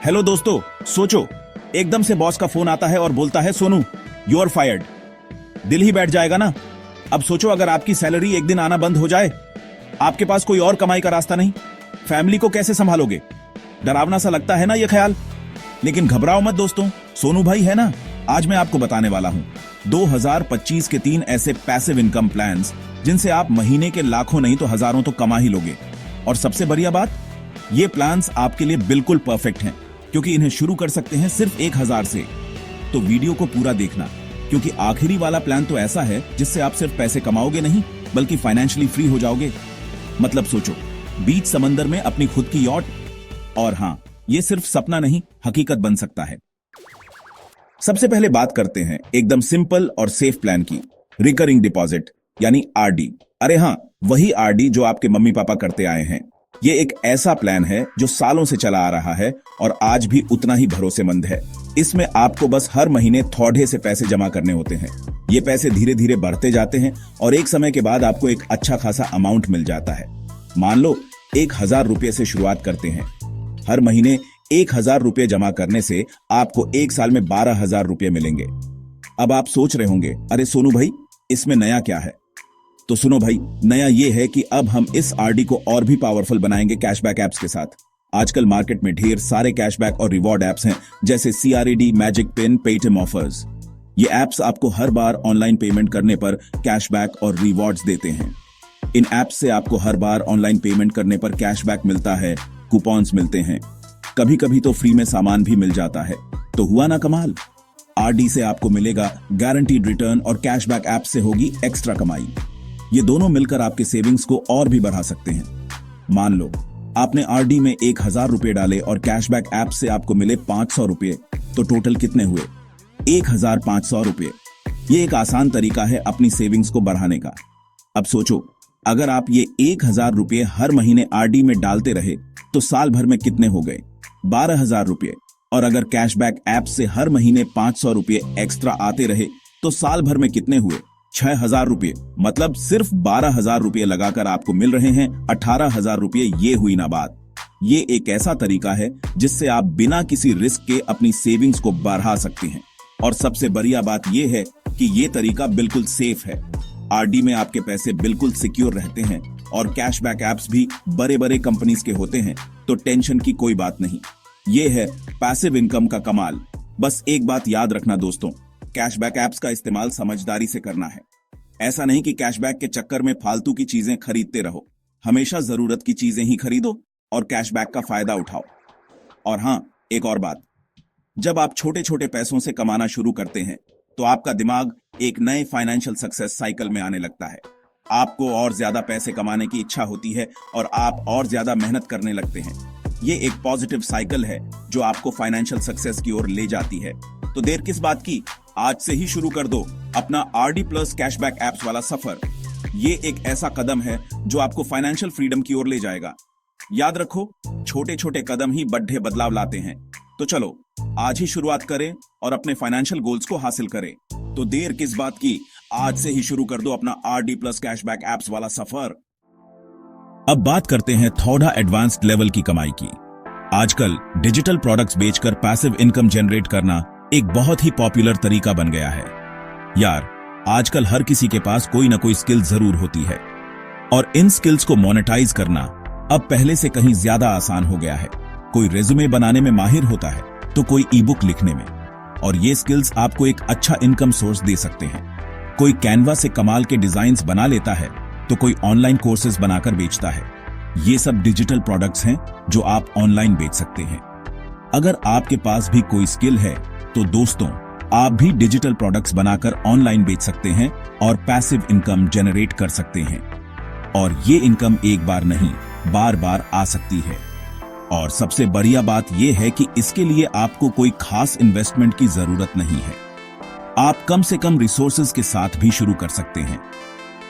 Hello दोस्तों, सोचो एकदम से बॉस का फोन आता है और बोलता है सोनू यू आर फायर्ड। दिल ही बैठ जाएगा ना। अब सोचो अगर आपकी सैलरी एक दिन आना बंद हो जाए, आपके पास कोई और कमाई का रास्ता नहीं, फैमिली को कैसे संभालोगे? डरावना सा लगता है ना ये ख्याल। लेकिन घबराओ मत दोस्तों, सोनू भाई है ना। आज मैं आपको बताने वाला हूं 2025 के 3 ऐसे पैसिव इनकम प्लान्स जिनसे आप महीने के लाखों नहीं तो हजारों तो कमा ही लोगे। और सबसे बढ़िया बात, ये प्लान्स आपके लिए बिल्कुल परफेक्ट हैं क्योंकि इन्हें शुरू कर सकते हैं सिर्फ 1000 से। तो वीडियो को पूरा देखना क्योंकि आखिरी वाला प्लान तो ऐसा है जिससे आप सिर्फ पैसे कमाओगे नहीं बल्कि फाइनेंशियली फ्री हो जाओगे। मतलब सोचो, बीच समंदर में अपनी खुद की यॉट। और हां, ये सिर्फ सपना नहीं, हकीकत बन सकता है। सबसे पहले बात करते हैं एकदम सिंपल और सेफ प्लान की, रिकरिंग डिपॉजिट यानी आरडी। अरे हां, वही आरडी जो आपके मम्मी पापा करते आए हैं। ये एक ऐसा प्लान है जो सालों से चला आ रहा है और आज भी उतना ही भरोसेमंद है। इसमें आपको बस हर महीने थोड़े से पैसे जमा करने होते हैं। ये पैसे धीरे धीरे बढ़ते जाते हैं और एक समय के बाद आपको एक अच्छा खासा अमाउंट मिल जाता है। मान लो 1000 रुपये से शुरुआत करते हैं। हर महीने 1000 रुपये जमा करने से आपको एक साल में 12,000 रुपये मिलेंगे। अब आप सोच रहे होंगे, अरे सोनू भाई इसमें नया क्या है? तो सुनो भाई, नया ये है कि अब हम इस आरडी को और भी पावरफुल बनाएंगे कैशबैक एप्स के साथ। आजकल मार्केट में ढेर सारे कैशबैक और रिवॉर्ड एप्स हैं जैसे CRED, magic pin, Paytm offers. ये एप्स आपको हर बार ऑनलाइन पेमेंट करने पर कैशबैक और रिवॉर्ड्स देते हैं। इन एप्स से आपको हर बार ऑनलाइन पेमेंट करने पर कैशबैक मिलता है, कूपन्स मिलते हैं, कभी कभी तो फ्री में सामान भी मिल जाता है। तो हुआ ना कमाल। आरडी से आपको मिलेगा गारंटीड रिटर्न और कैशबैक ऐप से होगी एक्स्ट्रा कमाई। ये दोनों मिलकर आपके सेविंग्स को और भी बढ़ा सकते हैं। मान लो आपने आरडी में 1000 रुपये डाले और कैशबैक ऐप से आपको मिले 500 रुपये, तो टोटल कितने हुए? 1500 रुपये। ये एक आसान तरीका है अपनी सेविंग्स को बढ़ाने का। अब सोचो, अगर आप ये 1000 रुपये हर महीने आरडी में डालते रहे तो साल भर में कितने हो गए? 12,000 रुपये। और अगर कैशबैक ऐप से हर महीने 500 रुपये एक्स्ट्रा आते रहे तो साल भर में कितने हुए? 6000 रुपये। मतलब सिर्फ 12,000 रुपये लगाकर आपको मिल रहे हैं 18,000 रुपये। ये हुई ना बात। ये एक ऐसा तरीका है जिससे आप बिना किसी रिस्क के अपनी सेविंग्स को बढ़ा सकते हैं। और सबसे बढ़िया बात यह है कि ये तरीका बिल्कुल सेफ है। आरडी में आपके पैसे बिल्कुल सिक्योर रहते हैं और कैशबैक एप्स भी बड़े बड़े कंपनीज के होते हैं, तो टेंशन की कोई बात नहीं। ये है पैसिव इनकम का कमाल। बस एक बात याद रखना दोस्तों, कैशबैक एप्स का इस्तेमाल समझदारी से करना है। ऐसा नहीं कि कैशबैक के चक्कर में फालतू की चीजें खरीदते रहो। हमेशा जरूरत की चीजें ही खरीदो और कैशबैक का फायदा उठाओ। और हां, एक और बात, जब आप छोटे छोटे पैसों से कमाना शुरू करते हैं तो आपका दिमाग एक नए फाइनेंशियल सक्सेस साइकिल में आने लगता है। आपको और ज्यादा पैसे कमाने की इच्छा होती है और आप और ज्यादा मेहनत करने लगते हैं। ये एक पॉजिटिव साइकिल है जो आपको फाइनेंशियल सक्सेस की ओर ले जाती है। तो देर किस बात की, आज से ही शुरू कर दो अपना आरडी प्लस कैशबैक एप्स वाला सफर। ये एक ऐसा कदम है जो आपको फाइनेंशियल फ्रीडम की ओर ले जाएगा। याद रखो, छोटे छोटे कदम ही बड़े बदलाव लाते हैं। तो चलो आज ही शुरुआत करें और अपने फाइनेंशियल गोल्स को हासिल करें। तो देर किस बात की, आज से ही शुरू कर दो अपना आरडी प्लस कैशबैक एप्स वाला सफर। अब बात करते हैं थोड़ा एडवांस्ड लेवल की कमाई की। आजकल डिजिटल प्रोडक्ट्स बेचकर पैसिव इनकम जनरेट करना एक बहुत ही पॉपुलर तरीका बन गया है। यार, आजकल हर किसी के पास कोई ना कोई स्किल जरूर होती है और इन स्किल्स को मोनेटाइज करना अब पहले से कहीं ज्यादा आसान हो गया है। कोई रेज्यूमे बनाने में माहिर होता है तो कोई ई बुक लिखने में, और ये स्किल्स आपको एक अच्छा इनकम सोर्स दे सकते हैं। कोई कैनवा से कमाल के डिजाइन्स बना लेता है तो कोई ऑनलाइन कोर्सेज बनाकर बेचता है। ये सब डिजिटल प्रोडक्ट्स हैं जो आप ऑनलाइन बेच सकते हैं। अगर आपके पास भी कोई स्किल है तो दोस्तों, आप भी डिजिटल प्रोडक्ट्स बनाकर ऑनलाइन बेच सकते हैं और पैसिव इनकम जनरेट कर सकते हैं। और ये इनकम एक बार नहीं, बार बार आ सकती है। और सबसे बढ़िया बात यह है कि इसके लिए आपको कोई खास इन्वेस्टमेंट की जरूरत नहीं है। आप कम से कम रिसोर्सेज के साथ भी शुरू कर सकते हैं।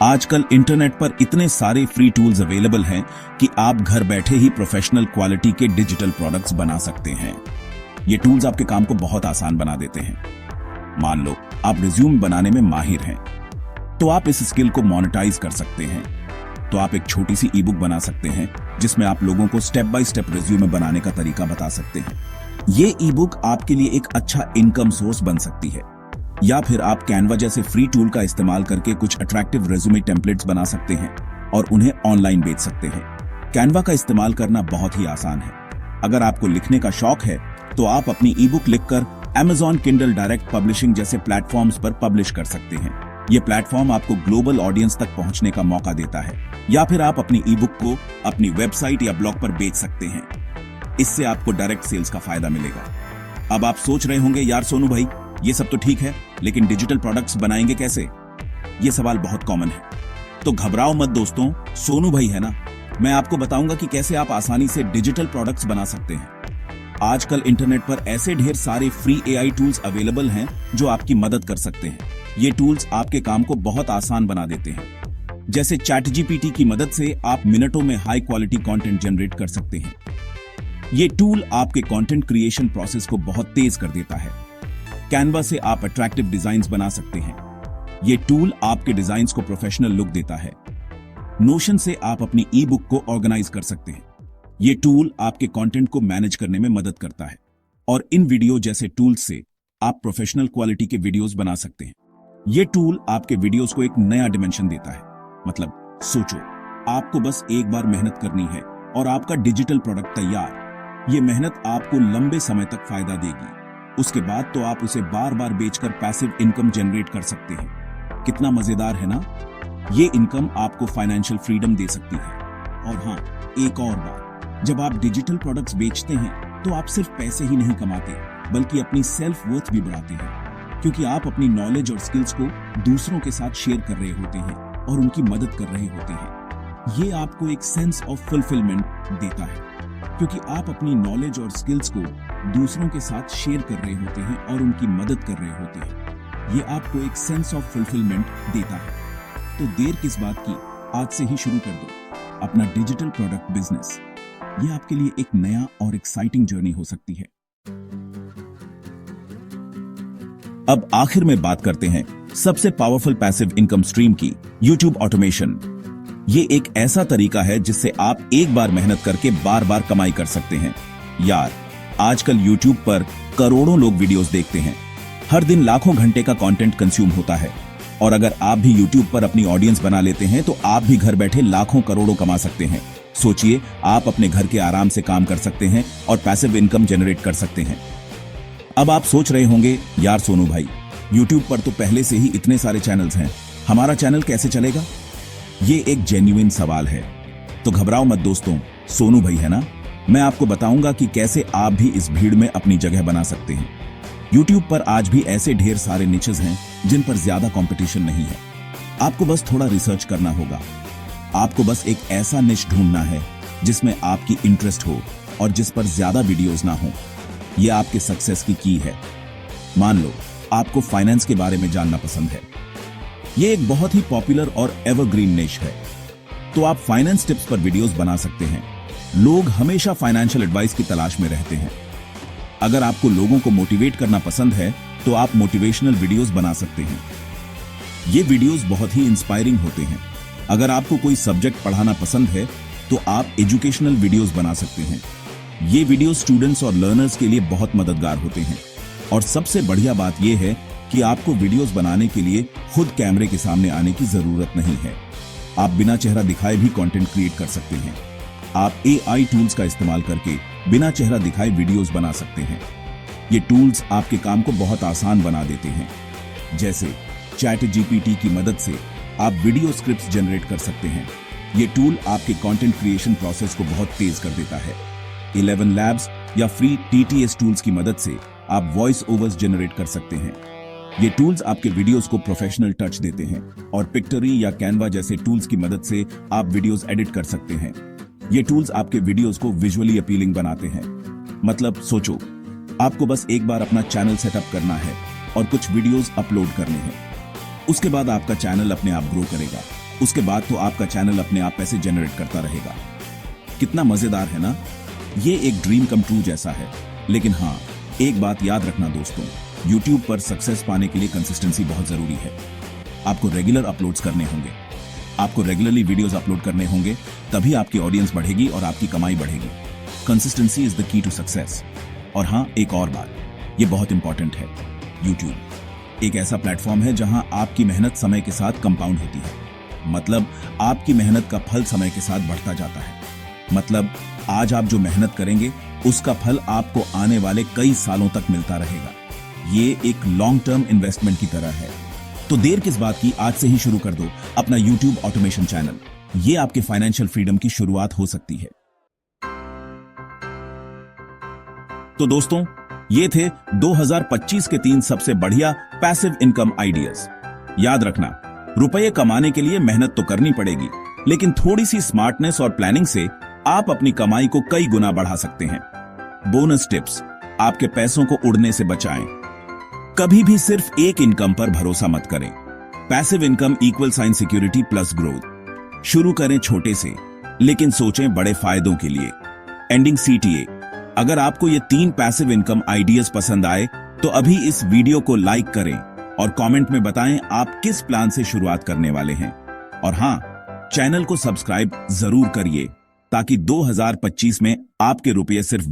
आजकल इंटरनेट पर इतने सारे फ्री टूल्स अवेलेबल हैं कि आप घर बैठे ही प्रोफेशनल क्वालिटी के डिजिटल प्रोडक्ट्स बना सकते हैं। ये टूल्स आपके काम को बहुत आसान बना देते हैं। मान लो आप रिज्यूम बनाने में माहिर हैं, तो आप इस स्किल को मोनेटाइज कर सकते हैं। तो आप एक छोटी सी ई बुक बना सकते हैं जिसमें आप लोगों को स्टेप बाय स्टेप रिज्यूमे बनाने का तरीका बता सकते हैं। ये ई बुक आपके लिए एक अच्छा इनकम सोर्स बन सकती है। या फिर आप कैनवा जैसे फ्री टूल का इस्तेमाल करके कुछ अट्रैक्टिव रेज्यूमे टेम्पलेट्स बना सकते हैं और उन्हें ऑनलाइन बेच सकते हैं। कैनवा का इस्तेमाल करना बहुत ही आसान है। अगर आपको लिखने का शौक है तो आप अपनी ई बुक लिखकर Amazon Kindle डायरेक्ट पब्लिशिंग जैसे प्लेटफॉर्म्स पर पब्लिश कर सकते हैं। ये प्लेटफॉर्म आपको ग्लोबल ऑडियंस तक पहुंचने का मौका देता है। या फिर आप अपनी ई बुक को अपनी वेबसाइट या ब्लॉग पर बेच सकते हैं। इससे आपको डायरेक्ट सेल्स का फायदा मिलेगा। अब आप सोच रहे होंगे, यार सोनू भाई ये सब तो ठीक है, लेकिन डिजिटल प्रोडक्ट्स बनाएंगे कैसे? ये सवाल बहुत कॉमन है। तो घबराओ मत दोस्तों, सोनू भाई है ना, मैं आपको बताऊंगा कि कैसे आप आसानी से डिजिटल प्रोडक्ट्स बना सकते हैं। आजकल इंटरनेट पर ऐसे ढेर सारे फ्री AI टूल्स अवेलेबल हैं जो आपकी मदद कर सकते हैं। ये टूल्स आपके काम को बहुत आसान बना देते हैं। जैसे ChatGPT की मदद से आप मिनटों में हाई क्वालिटी कंटेंट जनरेट कर सकते हैं। ये टूल आपके कंटेंट क्रिएशन प्रोसेस को बहुत तेज कर देता है। कैनवा से आप अट्रैक्टिव डिजाइन्स बना सकते हैं। ये टूल आपके डिजाइन्स को प्रोफेशनल लुक देता है। नोशन से आप अपनी ई बुक को ऑर्गेनाइज कर सकते हैं। ये टूल आपके कंटेंट को मैनेज करने में मदद करता है। और इन वीडियो जैसे टूल्स से आप प्रोफेशनल क्वालिटी के वीडियोस बना सकते हैं। ये टूल आपके वीडियोस को एक नया डिमेंशन देता है। मतलब सोचो, आपको बस एक बार मेहनत करनी है और आपका डिजिटल प्रोडक्ट तैयार। ये मेहनत आपको लंबे समय तक फायदा देगी। उसके बाद तो आप उसे बार बार बेचकर पैसिव इनकम जनरेट कर सकते हैं। कितना मजेदार है ना? ये इनकम आपको फाइनेंशियल फ्रीडम दे सकती है। और हाँ, एक और बात, जब आप डिजिटल प्रोडक्ट्स बेचते हैं तो आप सिर्फ पैसे ही नहीं कमाते, बल्कि अपनी सेल्फ वर्थ भी बढ़ाते हैं। क्योंकि आप अपनी नॉलेज और स्किल्स को दूसरों के साथ शेयर कर रहे होते हैं और उनकी मदद कर रहे होते हैं। ये आपको एक सेंस ऑफ फुलफिलमेंट देता है, क्योंकि आप अपनी नॉलेज और स्किल्स को दूसरों के साथ शेयर कर रहे होते हैं और उनकी मदद कर रहे होते हैं। ये आपको एक सेंस ऑफ फुलफिलमेंट देता है। तो देर किस बात की, आज से ही शुरू कर दो अपना डिजिटल प्रोडक्ट बिजनेस। ये आपके लिए एक नया और एक्साइटिंग जर्नी हो सकती है। अब आखिर में बात करते हैं सबसे पावरफुल पैसिव इनकम स्ट्रीम की, YouTube ऑटोमेशन। ये एक ऐसा तरीका है जिससे आप एक बार मेहनत करके बार बार कमाई कर सकते हैं। यार, आजकल YouTube पर करोड़ों लोग वीडियोस देखते हैं। हर दिन लाखों घंटे का कंटेंट कंज्यूम होता है। और अगर आप भी YouTube पर अपनी ऑडियंस बना लेते हैं तो आप भी घर बैठे लाखों करोड़ों कमा सकते हैं। सोचिए, आप अपने घर के आराम से काम कर सकते हैं और पैसिव इनकम जनरेट कर सकते हैं। अब आप सोच रहे होंगे, यार सोनू भाई YouTube पर तो पहले से ही इतने सारे चैनल्स हैं, हमारा चैनल कैसे चलेगा? ये एक जेन्युइन सवाल है। तो घबराओ मत दोस्तों, सोनू भाई है ना, मैं आपको बताऊंगा कि कैसे आप भी इस भीड़ में अपनी जगह बना सकते हैं। YouTube पर आज भी ऐसे ढेर सारे निचेस हैं जिन पर ज्यादा कंपटीशन नहीं है। आपको बस थोड़ा रिसर्च करना होगा। आपको बस एक ऐसा निश ढूंढना है जिसमें आपकी इंटरेस्ट हो और जिस पर ज्यादा वीडियोस ना हो। यह आपके सक्सेस की की है। मान लो आपको फाइनेंस के बारे में जानना पसंद है। यह एक बहुत ही पॉपुलर और एवरग्रीन निश है। तो आप फाइनेंस टिप्स पर वीडियोस बना सकते हैं। लोग हमेशा फाइनेंशियल एडवाइस की तलाश में रहते हैं। अगर आपको लोगों को मोटिवेट करना पसंद है तो आप मोटिवेशनल वीडियोस बना सकते हैं। ये वीडियोस बहुत ही इंस्पायरिंग होते हैं। अगर आपको कोई सब्जेक्ट पढ़ाना पसंद है तो आप एजुकेशनल वीडियोस बना सकते हैं। ये वीडियोस स्टूडेंट्स और लर्नर्स के लिए बहुत मददगार होते हैं। और सबसे बढ़िया बात यह है कि आपको वीडियोस बनाने के लिए खुद कैमरे के सामने आने की जरूरत नहीं है। आप बिना चेहरा दिखाए भी कंटेंट क्रिएट कर सकते हैं। आप AI टूल्स का इस्तेमाल करके बिना चेहरा दिखाए वीडियोस बना सकते हैं। ये टूल्स आपके काम को बहुत आसान बना देते हैं। जैसे ChatGPT की मदद से आप वीडियो स्क्रिप्ट्स जनरेट कर सकते हैं। ये टूल आपके कंटेंट क्रिएशन प्रोसेस को बहुत तेज कर देता है। 11 लैब्स या फ्री TTS टूल्स की मदद से आप वॉइस ओवर्स जनरेट कर सकते हैं। ये टूल्स आपके वीडियोस को प्रोफेशनल टच देते हैं। और पिक्टरी या कैनवा जैसे टूल्स की मदद से आप वीडियोस एडिट कर सकते हैं। ये टूल्स आपके वीडियोस को विजुअली अपीलिंग बनाते हैं। मतलब सोचो, आपको बस एक बार अपना चैनल सेटअप करना है और कुछ वीडियोस अपलोड करने हैं। उसके बाद आपका चैनल अपने आप ग्रो करेगा। उसके बाद तो आपका चैनल अपने आप पैसे जनरेट करता रहेगा। कितना मजेदार है ना? ये एक ड्रीम कम ट्रू जैसा है। लेकिन हाँ, एक बात याद रखना दोस्तों, YouTube पर सक्सेस पाने के लिए कंसिस्टेंसी बहुत जरूरी है। आपको रेगुलर अपलोड्स करने होंगे। आपको रेगुलरली वीडियोस अपलोड करने होंगे, तभी आपकी ऑडियंस बढ़ेगी और आपकी कमाई बढ़ेगी। Consistency is the key to success. और हाँ, एक और बात, ये बहुत इंपॉर्टेंट है। यूट्यूब एक ऐसा प्लेटफॉर्म है जहां आपकी मेहनत समय के साथ कंपाउंड होती है। मतलब आपकी मेहनत का फल समय के साथ बढ़ता जाता है। मतलब आज आप जो मेहनत करेंगे उसका फल आपको आने वाले कई सालों तक मिलता रहेगा। ये एक लॉन्ग टर्म इन्वेस्टमेंट की तरह है। तो देर किस बात की, आज से ही शुरू कर दो अपना यूट्यूब ऑटोमेशन चैनल। ये आपके फाइनेंशियल फ्रीडम की शुरुआत हो सकती है। तो दोस्तों, ये थे 2025 के 3 सबसे बढ़िया पैसिव इनकम आइडियाज। याद रखना, रुपए कमाने के लिए मेहनत तो करनी पड़ेगी, लेकिन थोड़ी सी स्मार्टनेस और प्लानिंग से आप अपनी कमाई को कई गुना बढ़ा सकते हैं। बोनस टिप्स, आपके पैसों को उड़ने से बचाएं। कभी भी सिर्फ एक इनकम पर भरोसा मत करें। Passive income equal sign security plus growth. शुरू करें छोटे से, लेकिन सोचें बड़े फायदों के लिए। Ending CTA। अगर आपको ये 3 पैसिव इनकम आइडियाज पसंद आए तो अभी इस वीडियो को लाइक करें और कमेंट में बताएं आप किस प्लान से शुरुआत करने वाले हैं। और हां, चैनल को सब्सक्राइब जरूर करिए ताकि 2025 में आपके रुपये सिर्फ